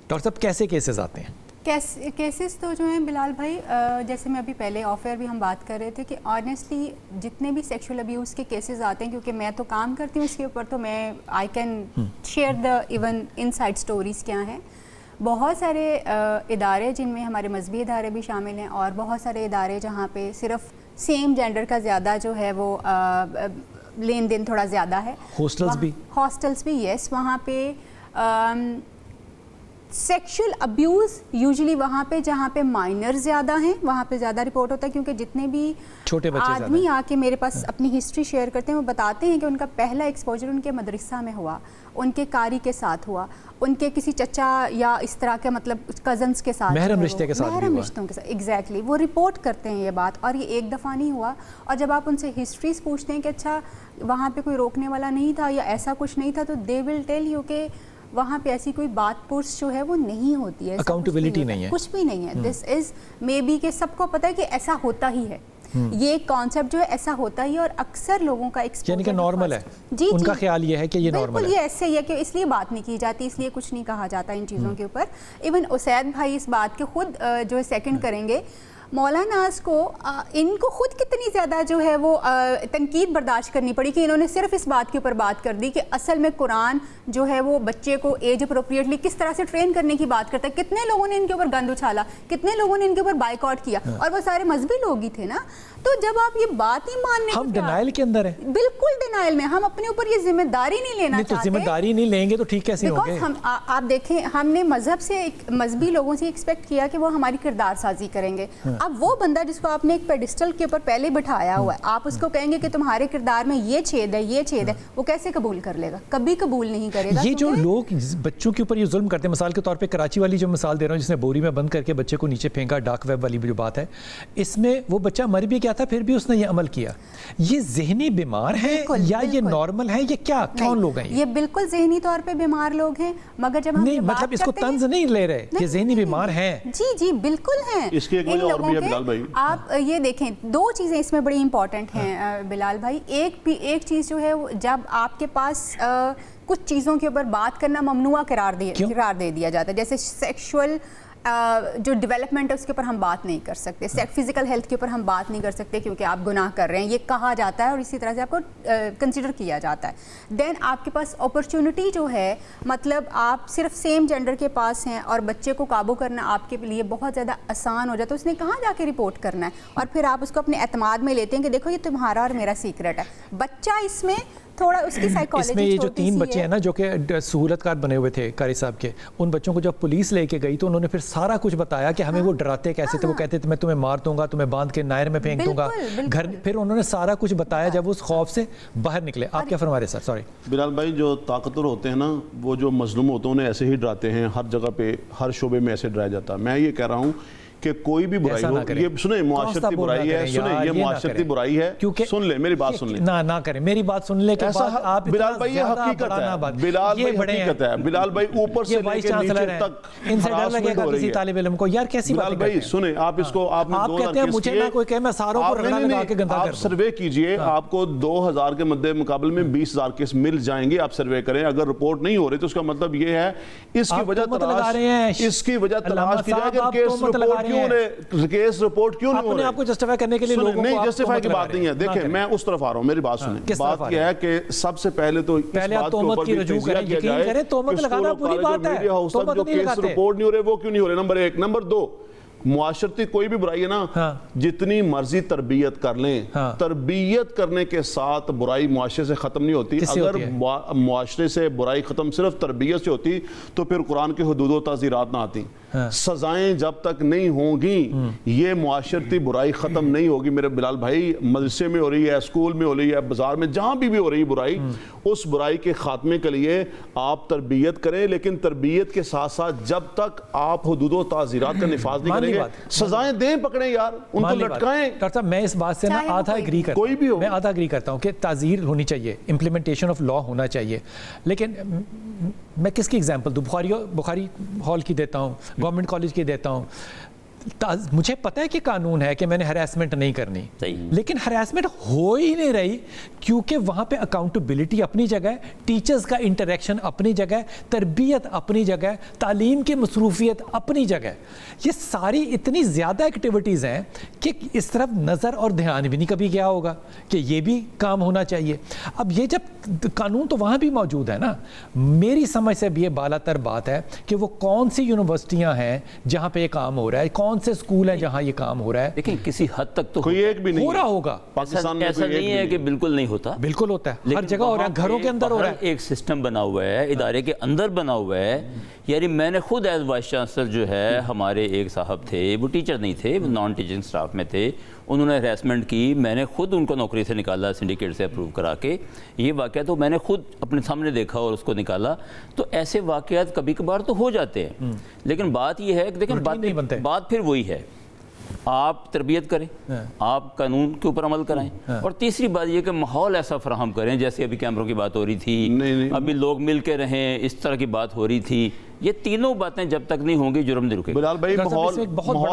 ڈاکٹر صاحب کیسے کیسز آتے ہیں؟ کیسز تو جو ہیں بلال بھائی، جیسے میں ابھی پہلے آف ایئر بھی ہم بات کر رہے تھے کہ آنیسٹلی جتنے بھی سیکشول ابیوز کے کیسز آتے ہیں، کیونکہ میں تو کام کرتی ہوں اس کے اوپر، تو میں I can share the even in side stories کیا ہیں. بہت سارے ادارے جن میں ہمارے مذہبی ادارے بھی شامل ہیں، اور بہت سارے ادارے جہاں پہ صرف سیم جینڈر کا زیادہ جو ہے وہ لین دین تھوڑا زیادہ ہے. ہاسٹلس بھی یس، وہاں پہ سیکشل ابیوز یوزلی وہاں پہ جہاں پہ مائنر زیادہ ہیں وہاں پہ زیادہ رپورٹ ہوتا ہے، کیونکہ جتنے بھی چھوٹے بچے آدمی آ کے میرے پاس اپنی ہسٹری شیئر کرتے ہیں، وہ بتاتے ہیں کہ ان کا پہلا ایکسپوجر ان کے مدرسہ میں ہوا، ان کے قاری کے ساتھ ہوا، ان کے کسی چچا یا اس طرح کے مطلب کزنس کے ساتھ، محرم رشتے کے ساتھ، محرم رشتوں کے ساتھ. ایگزیکٹلی وہ رپورٹ کرتے ہیں یہ بات، اور یہ ایک دفعہ نہیں ہوا. اور جب آپ ان سے ہسٹریز پوچھتے ہیں کہ اچھا وہاں پہ کوئی روکنے والا نہیں تھا یا ایسا کچھ نہیں تھا، تو دے ول ٹیل یو کہ وہاں پہ ایسی کوئی بات پرس جو ہے وہ نہیں ہوتی ہے، اکاؤنٹیبلٹی نہیں ہے، کچھ بھی نہیں ہے. دس از مے بی کہ سب کو پتہ ہے کہ ایسا ہوتا ہی ہے، یہ کانسیپٹ جو ہے ایسا ہوتا ہی ہے، اور اکثر لوگوں کا یعنی کہ نارمل ہے، ان کا خیال یہ ہے کہ یہ نارمل ہے. بالکل یہ ایسے ہی ہے کہ اس لیے بات نہیں کی جاتی، اس لیے کچھ نہیں کہا جاتا ان چیزوں کے اوپر. ایون اسید بھائی اس بات کے خود جو ہے سیکنڈ کریں گے. مولانا ناز کو ان کو خود کتنی زیادہ جو ہے وہ تنقید برداشت کرنی پڑی کہ انہوں نے صرف اس بات کے اوپر بات کر دی کہ اصل میں قرآن جو ہے وہ بچے کو ایج اپروپریٹلی کس طرح سے ٹرین کرنے کی بات کرتا ہے. کتنے لوگوں نے ان کے اوپر گند اچھالا، کتنے لوگوں نے ان کے اوپر بائیکاٹ کیا، اور وہ سارے مذہبی لوگ ہی تھے نا. تو جب آپ یہ بات نہیں ماننے، ہم ڈینائل کے اندر ہیں، بالکل ڈینائل میں، ہم اپنے اوپر یہ ذمہ داری نہیں لینا چاہتے. تو ذمہ داری نہیں لیں گے تو ٹھیک کیسے ہوں گے؟ آپ دیکھیں، ہم نے مذہب سے مذہبی لوگوں سے ایکسپیکٹ کیا کہ وہ ہماری کردار سازی کریں گے. اب وہ بندہ جس کو آپ نے ایک پیڈسٹل کے اوپر پہلے بٹھایا ہوا ہے، آپ اس کو کہیں گے کہ تمہارے کردار میں یہ چھید ہے، یہ چھید ہے، وہ کیسے قبول کر لے گا؟ کبھی قبول نہیں کرے گا. یہ جو لوگ بچوں کے اوپر یہ ظلم کرتے ہیں، مثال کے طور پہ کراچی والی جو مثال دے رہا ہوں، جس نے بوری میں بند کر کے بچے کو نیچے پھینکا، ڈارک ویب والی جو بات ہے، اس میں وہ بچہ مر بھی گیا تھا، پھر بھی اس نے یہ عمل کیا. یہ ذہنی بیمار ہے یا یہ نارمل ہے، یہ کیا کون لوگ ہیں؟ یہ بالکل ذہنی طور پہ بیمار لوگ ہیں، مگر جب ہم نہیں مطلب اس کو طنز نہیں لے رہے کہ ذہنی بیمار ہیں. جی بالکل ہیں. اس کی ایک وجہ اور بھی ہے بلال بھائی، آپ یہ دیکھیں دو چیزیں اس میں بڑی امپورٹنٹ ہیں بلال بھائی. ایک چیز جو ہے جب آپ کے پاس کچھ چیزوں کے اوپر بات کرنا ممنوع قرار دے دیا جاتا ہے، جیسے سیکشول جو ڈیولپمنٹ ہے اس کے اوپر ہم بات نہیں کر سکتے، فزیکل ہیلتھ کے اوپر ہم بات نہیں کر سکتے کیونکہ آپ گناہ کر رہے ہیں، یہ کہا جاتا ہے اور اسی طرح سے آپ کو کنسیڈر کیا جاتا ہے. دین آپ کے پاس اپرچونٹی جو ہے، مطلب آپ صرف سیم جینڈر کے پاس ہیں اور بچے کو قابو کرنا آپ کے لیے بہت زیادہ آسان ہو جاتا ہے. اس نے کہاں جا کے رپورٹ کرنا ہے، اور پھر آپ اس کو اپنے اعتماد میں لیتے ہیں کہ دیکھو یہ تمہارا اور میرا سیکرٹ ہے. بچہ اس میں تھوڑا اس کی سائیکالوجی، اس میں یہ جو 3 بچے ہیں نا جو کہ سہولت کار بنے ہوئے تھے قاری صاحب کے، ان بچوں کو جب پولیس لے کے گئی تو انہوں نے پھر سارا کچھ بتایا کہ ہمیں وہ ڈراتے کیسے تھے. وہ کہتے تھے میں تمہیں مار دوں گا، تمہیں باندھ کے نائر میں پھینک دوں گا گھر. پھر انہوں نے سارا کچھ بتایا جب اس خوف سے باہر نکلے. آپ کیا فرما رہے سر؟ سوری بلال بھائی، جو طاقتور ہوتے ہیں نا وہ جو مظلوم ہوتے ہیں انہیں ایسے ہی ڈراتے ہیں، ہر جگہ پہ ہر شعبے میں ایسے ڈرایا جاتا ہے. میں یہ کہہ رہا ہوں کہ کوئی بھی برائی ہو، یہ سنیں معاشرتی برائی ہے، سنیں یہ معاشرتی برائی ہے، سن لیں میری بات، سن لیں نہ کریں میری بات سن لیں کہ آپ بلال بھائی یہ حقیقت ہے، بلال بھائی حقیقت ہے. بلال بھائی اوپر سے لے کے نیچے تک ان سے ڈر لگے گا کسی طالب علم کو، یار کیسی بات ہے. بلال بھائی سنیں، آپ اس کو آپ نے 2000 کہتے ہیں مجھے نہ کوئی کہے میں ساروں کو رگڑا لگا کے گندا کر دوں. آپ سروے کیجئے، آپ کو 2000 کے مد مقابل میں 20000 کیس مل جائیں گے. آپ سروے کریں، اگر رپورٹ نہیں ہو رہی تو اس کا مطلب یہ ہے اس کی وجہ تلاش کی جائے کہ کیس رپورٹ کیوں نے، کیس رپورٹ کیوں نہیں ہو رہے. آپ کو جسٹیفائی کرنے کے لیے لوگوں کو نہیں، جسٹیفائی کی بات نہیں ہے. دیکھیں میں اس طرف آ رہا ہوں، میری بات سنیں. بات یہ ہے کہ سب سے پہلے تو اس بات کے اوپر بھی تجزیہ کیا جائے کہ اسکول اور کالج اور میڈیا ہاؤس تک جو کیس رپورٹ نہیں ہو رہے وہ کیوں نہیں ہو رہے. نمبر 1. نمبر 2، معاشرتی کوئی بھی برائی ہے نا، جتنی مرضی تربیت کر لیں، تربیت کرنے کے ساتھ برائی معاشرے سے ختم نہیں ہوتی. اگر معاشرے سے برائی ختم صرف تربیت سے ہوتی تو پھر قرآن کے حدود و تعزیرات نہ آتی. سزائیں جب تک نہیں ہوں گی یہ معاشرتی برائی ختم نہیں ہوگی. میرے بلال بھائی، مدرسے میں ہو رہی ہے، اسکول میں ہو رہی ہے، بازار میں جہاں بھی ہو رہی ہے برائی، اس برائی کے خاتمے کے لیے آپ تربیت کریں، لیکن تربیت کے ساتھ ساتھ جب تک آپ حدود و تعزیرات کا نفاذ نہیں کریں گے، سزائیں دیں، پکڑیں یار، ان کو لٹکائیں. ڈاکٹر صاحب میں اس بات سے نا آدھا اگری کرتا ہوں، کوئی بھی ہو میں آدھا اگری کرتا ہوں کہ تعزیر ہونی چاہیے، امپلیمنٹیشن آف لا ہونا چاہیے. لیکن میں کس کی ایگزامپل دوں؟ بخاری ہال کی دیتا ہوں، گورنمنٹ کالج کی دیتا ہوں. مجھے پتہ ہے کہ قانون ہے کہ میں نے ہراسمنٹ نہیں کرنی, لیکن ہراسمنٹ ہو ہی نہیں رہی کیونکہ وہاں پہ اکاؤنٹیبلٹی اپنی جگہ ہے, ٹیچرز کا انٹریکشن اپنی جگہ ہے, تربیت اپنی جگہ ہے, تعلیم کی مصروفیت اپنی جگہ ہے. یہ ساری اتنی زیادہ ایکٹیویٹیز ہیں کہ اس طرف نظر اور دھیان بھی نہیں کبھی گیا ہوگا کہ یہ بھی کام ہونا چاہیے. اب یہ جب قانون تو وہاں بھی موجود ہے نا, میری سمجھ سے بھی یہ بالا تر بات ہے کہ وہ کون سی یونیورسٹیاں ہیں جہاں پہ یہ کام ہو رہا ہے, کون سے اسکول ہیں جہاں یہ کام ہو رہا ہے. لیکن کسی حد تک تو کوئی ایک بھی نہیں ہو رہا ہوگا پاکستان میں, ایسا نہیں ہے کہ بالکل نہیں ہوتا, بالکل ہوتا ہے, ہر جگہ ہو رہا ہے, گھروں کے اندر ہو رہا ہے. ایک سسٹم بنا ہوا ہے, ادارے کے اندر بنا ہوا ہے. یعنی میں نے خود ایز وائس چانسلر جو ہے, ہمارے ایک صاحب تھے, وہ ٹیچر نہیں تھے, وہ نان ٹیچنگ سٹاف میں تھے, انہوں نے ہراسمنٹ کی, میں نے خود ان کو نوکری سے نکالا سنڈیکیٹ سے اپروو کرا کے. یہ واقعہ تو میں نے خود اپنے سامنے دیکھا اور اس کو نکالا. تو ایسے واقعات کبھی کبھار تو ہو جاتے ہیں, لیکن بات یہ ہے کہ دیکھیں بات پھر وہی ہے, آپ تربیت کریں, آپ قانون کے اوپر عمل کرائیں, اور تیسری بات یہ کہ ماحول ایسا فراہم کریں, جیسے ابھی کیمروں کی بات ہو رہی تھی, ابھی لوگ مل کے رہیں, اس طرح کی بات ہو رہی تھی. یہ تینوں باتیں جب تک نہیں ہوں گی جرم نہیں رکے گا. بلال بھائی ماحول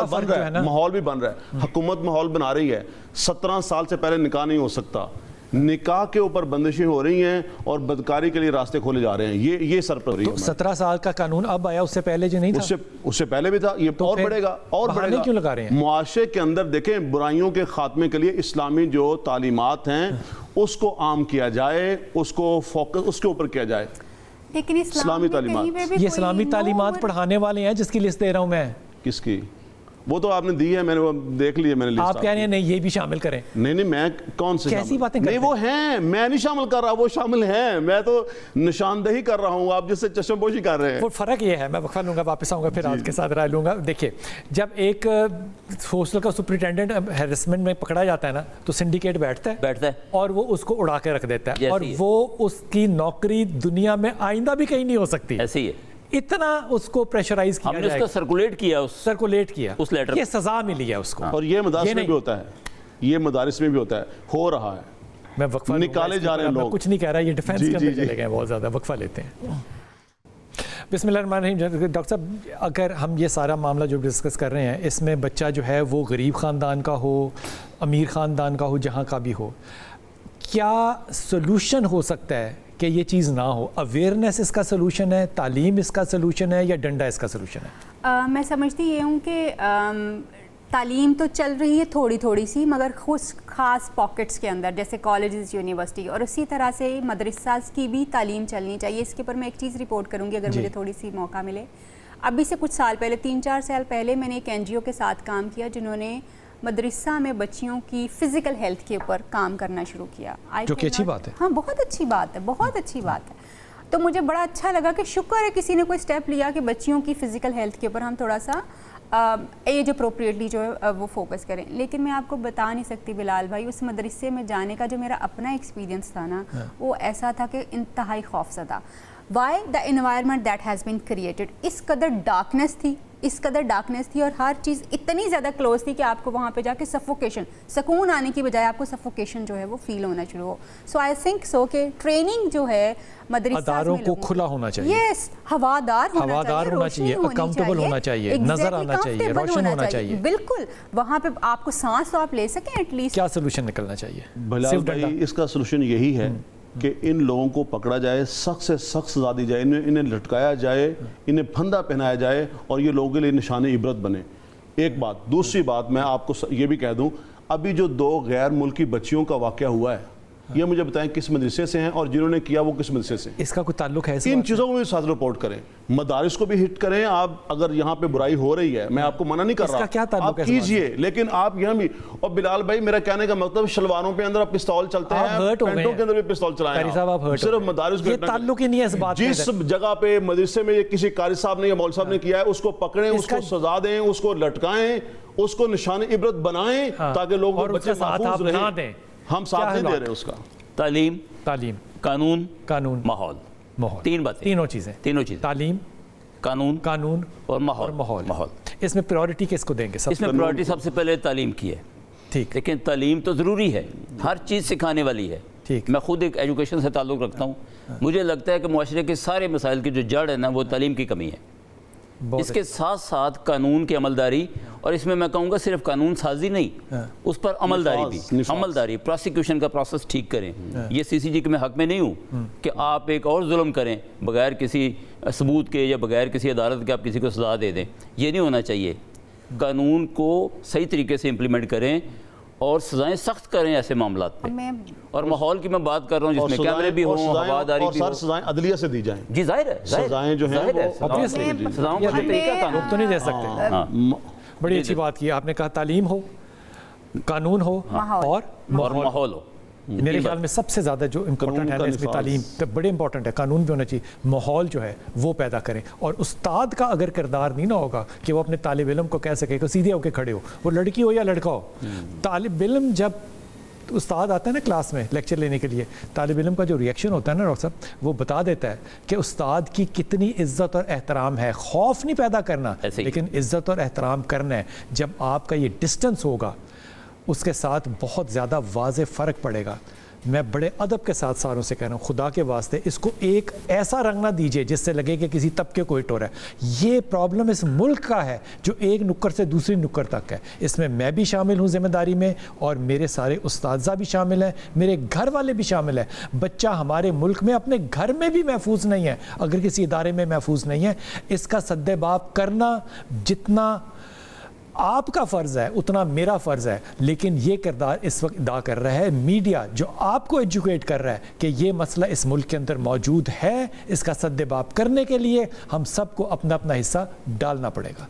بن رہا ہے, ماحول بھی بن رہا ہے, حکومت ماحول بنا رہی ہے. 17 سال سے پہلے نکاح نہیں ہو سکتا, نکاح کے اوپر بندشیں ہو رہی ہیں اور بدکاری کے لیے راستے کھولے جا رہے ہیں. یہ سر پر رہی ہے. 17 سال کا قانون اب آیا, اس سے پہلے جو نہیں تھا, اس سے پہلے بھی تھا. یہ اور بڑھے گا, اور بڑھے گا. کیوں لگا رہے ہیں معاشرے کے اندر؟ دیکھیں, برائیوں کے خاتمے کے لیے اسلامی جو تعلیمات ہیں اس کو عام کیا جائے, اس کو فوکس اس کے اوپر کیا جائے. لیکن اسلامی تعلیمات, یہ اسلامی تعلیمات پڑھانے والے ہیں جس کی لسٹ دے رہا ہوں میں. کس کی؟ وہ تو آپ نے دی ہے, میں نے وہ دیکھ لی ہے, میں نے لسٹ. آپ کہہ رہے ہیں نہیں یہ بھی شامل کریں. نہیں میں کون سے کیسی باتیں کرتے ہیں؟ نہیں وہ ہیں, میں نہیں شامل کر رہا, وہ شامل ہیں, میں تو نشاندہی کر رہا ہوں, آپ جس سے چشم پوشی کر رہے ہیں. وہ فرق یہ ہے, میں وقفہ لوں گا, واپس آؤں گا, پھر آپ کے ساتھ رائے لوں گا. دیکھیں, جب ایک ہاسٹل کا سپرنٹینڈنٹ ہیرسمنٹ میں پکڑا جاتا ہے نا, تو سنڈیکیٹ بیٹھتا ہے اور وہ اس کو اڑا کے رکھ دیتا ہے, اور وہ اس کی نوکری دنیا میں آئندہ بھی کہیں نہیں ہو سکتی. ایسے ہی ہے, اتنا اس کو پریشرائز کیا جائے, ہم نے اس کو سرکولیٹ کیا اس لیٹر, یہ سزا ملی ہے اس کو. اور یہ مدارس میں بھی ہوتا ہے, یہ مدارس میں بھی ہوتا ہے, ہو رہا ہے. میں وقفہ نکالے جا رہے ہیں لوگ, کچھ نہیں کہہ رہا, یہ ڈیفینس کے اندر چلے گئے بہت زیادہ. وقفہ لیتے ہیں. بسم اللہ الرحمن الرحیم. ڈاکٹر صاحب, اگر ہم یہ سارا معاملہ جو ڈسکس کر رہے ہیں, اس میں بچہ جو ہے وہ غریب خاندان کا ہو, امیر خاندان کا ہو, جہاں کا بھی ہو, کیا سلوشن ہو سکتا ہے کہ یہ چیز نہ ہو؟ اویئرنیس اس کا سلوشن ہے, تعلیم اس کا سلوشن ہے, یا ڈنڈا اس کا سلوشن ہے؟ میں سمجھتی یہ ہوں کہ تعلیم تو چل رہی ہے تھوڑی تھوڑی سی, مگر خاص پاکٹس کے اندر, جیسے کالجز, یونیورسٹی, اور اسی طرح سے مدرسہ کی بھی تعلیم چلنی چاہیے. اس کے اوپر میں ایک چیز رپورٹ کروں گی اگر مجھے تھوڑی سی موقع ملے. ابھی سے کچھ سال پہلے, 3-4 سال پہلے, میں نے ایک NGO کے ساتھ کام کیا جنہوں نے مدرسہ میں بچیوں کی فزیکل ہیلتھ کے اوپر کام کرنا شروع کیا. جو کہ اچھی بات ہے. ہاں, بہت اچھی بات ہے, بہت اچھی بات ہے. تو مجھے بڑا اچھا لگا کہ شکر ہے کسی نے کوئی اسٹیپ لیا کہ بچیوں کی فزیکل ہیلتھ کے اوپر ہم تھوڑا سا ایج اپروپریٹلی جو ہے وہ فوکس کریں. لیکن میں آپ کو بتا نہیں سکتی بلال بھائی, اس مدرسے میں جانے کا جو میرا اپنا ایکسپیرینس تھا نا, وہ ایسا تھا کہ انتہائی خوفزدہ. Why the environment that has been created, اس قدر ڈارکنیس تھی, اور ہر چیز اتنی زیادہ کلوز تھی کہ آپ کو وہاں پہ جا کے سکون آنے کی بجائے آپ کو سفوکیشن جو ہے وہ فیل ہونا شروع ہو. سو آئی تھنک سو کہ ٹریننگ جو ہے اداروں کو کھلا ہونا چاہیے, یس, ہوادار ہونا چاہیے, اکاؤنٹیبل ہونا چاہیے, نظر آنا چاہیے, روشن ہونا چاہیے. بالکل, وہاں پہ آپ کو سانس تو آپ لے سکیں ایٹ لیسٹ. کیا سلوشن نکلنا چاہیے؟ بلال بھائی, اس کا سلوشن یہی ہے کہ ان لوگوں کو پکڑا جائے, سخت سے سخت سزا دی جائے, انہیں لٹکایا جائے, انہیں پھندا پہنایا جائے, اور یہ لوگوں کے لیے نشان عبرت بنے. ایک بات. دوسری بات میں آپ کو یہ بھی کہہ دوں, ابھی جو 2 غیر ملکی بچیوں کا واقعہ ہوا ہے, یہ مجھے بتائیں کس مدرسے سے ہیں, اور جنہوں نے کیا وہ کس مدرسے سے؟ اس کا کوئی تعلق ہے؟ ان چیزوں کو بھی ساتھ رپورٹ کریں, مدارس کو بھی ہٹ کریں. آپ اگر یہاں پہ برائی ہو رہی ہے, میں آپ کو منع نہیں کر رہا, آپ کیجئے, لیکن آپ یہاں بھی. اور بلال بھائی, میرا کہنے کا مطلب شلواروں پہ اندر پستول چلتے ہیں, پینٹوں کے اندر بھی پستول چلائیں, صرف مدارس کو. یہ تعلق ہی نہیں ہے اس بات کا. جس جگہ پہ مدرسے میں کسی قاری صاحب نے یا مولوی صاحب نے کیا ہے, اس کو پکڑیں, اس کو سزا دیں, اس کو لٹکائیں, اس کو نشان عبرت بنائیں, تاکہ لوگ بچے محفوظ رہیں. ہم ساتھ نہیں دے رہے اس کا. تعلیم, قانون, ماحول, 3 باتیں, تینوں چیزیں, تعلیم, قانون اور ماحول. اس میں پریورٹی کس کو دیں گے؟ اس میں پریورٹی سب سے پہلے تعلیم کی ہے. ٹھیک, لیکن تعلیم تو ضروری ہے, ہر چیز سکھانے والی ہے. میں خود ایک ایجوکیشن سے تعلق رکھتا ہوں. مجھے لگتا ہے کہ معاشرے کے سارے مسائل کی جو جڑ ہے نا, وہ تعلیم کی کمی ہے. اس کے ساتھ ساتھ قانون کی عملداری، اور اس میں میں کہوں گا صرف قانون سازی نہیں، اس پر عملداری بھی، عملداری پروسیکیوشن کا پروسیس ٹھیک کریں۔ یہ سی سی جی کے میں حق میں نہیں ہوں کہ آپ ایک اور ظلم کریں بغیر کسی ثبوت کے یا بغیر کسی عدالت کے آپ کسی کو سزا دے دیں، یہ نہیں ہونا چاہیے۔ قانون کو صحیح طریقے سے امپلیمنٹ کریں اور سزائیں سخت کریں ایسے معاملات پہ۔ اور ماحول کی میں بات کر رہا ہوں جس میں کیمرے بھی ہوں، ہواداری بھی ہو، اور سزائیں عدلیہ سے دی جائیں۔ جی ظاہر ہے، سزائیں جو ہیں سزاؤں کا طریقہ قانون تو نہیں دے سکتے۔ بڑی اچھی بات کی آپ نے، کہا تعلیم ہو، قانون ہو اور ماحول ہو۔ میرے خیال میں سب سے زیادہ جو امپورٹنٹ ہے اس میں تعلیم تو بڑے امپورٹنٹ ہے، قانون بھی ہونا چاہیے، ماحول جو ہے وہ پیدا کریں۔ اور استاد کا اگر کردار نہیں نہ ہوگا کہ وہ اپنے طالب علم کو کہہ سکے کہ سیدھے ہو کے کھڑے ہو، وہ لڑکی ہو یا لڑکا ہو، طالب علم جب استاد آتا ہے نا کلاس میں لیکچر لینے کے لیے، طالب علم کا جو ریئیکشن ہوتا ہے نا ڈاکٹر صاحب، وہ بتا دیتا ہے کہ استاد کی کتنی عزت اور احترام ہے۔ خوف نہیں پیدا کرنا لیکن عزت اور احترام کرنا ہے۔ جب آپ کا یہ ڈسٹنس ہوگا اس کے ساتھ بہت زیادہ واضح فرق پڑے گا۔ میں بڑے ادب کے ساتھ ساروں سے کہہ رہا ہوں، خدا کے واسطے اس کو ایک ایسا رنگ نہ دیجیے جس سے لگے کہ کسی طبقے کو ہٹ ہو رہا ہے۔ یہ پرابلم اس ملک کا ہے جو ایک نکڑ سے دوسری نکڑ تک ہے۔ اس میں بھی شامل ہوں ذمہ داری میں، اور میرے سارے اساتذہ بھی شامل ہیں، میرے گھر والے بھی شامل ہیں۔ بچہ ہمارے ملک میں اپنے گھر میں بھی محفوظ نہیں ہے اگر کسی ادارے میں محفوظ نہیں ہے۔ اس کا سد باب کرنا جتنا آپ کا فرض ہے اتنا میرا فرض ہے، لیکن یہ کردار اس وقت ادا کر رہا ہے میڈیا جو آپ کو ایجوکیٹ کر رہا ہے کہ یہ مسئلہ اس ملک کے اندر موجود ہے۔ اس کا سد باب کرنے کے لیے ہم سب کو اپنا اپنا حصہ ڈالنا پڑے گا۔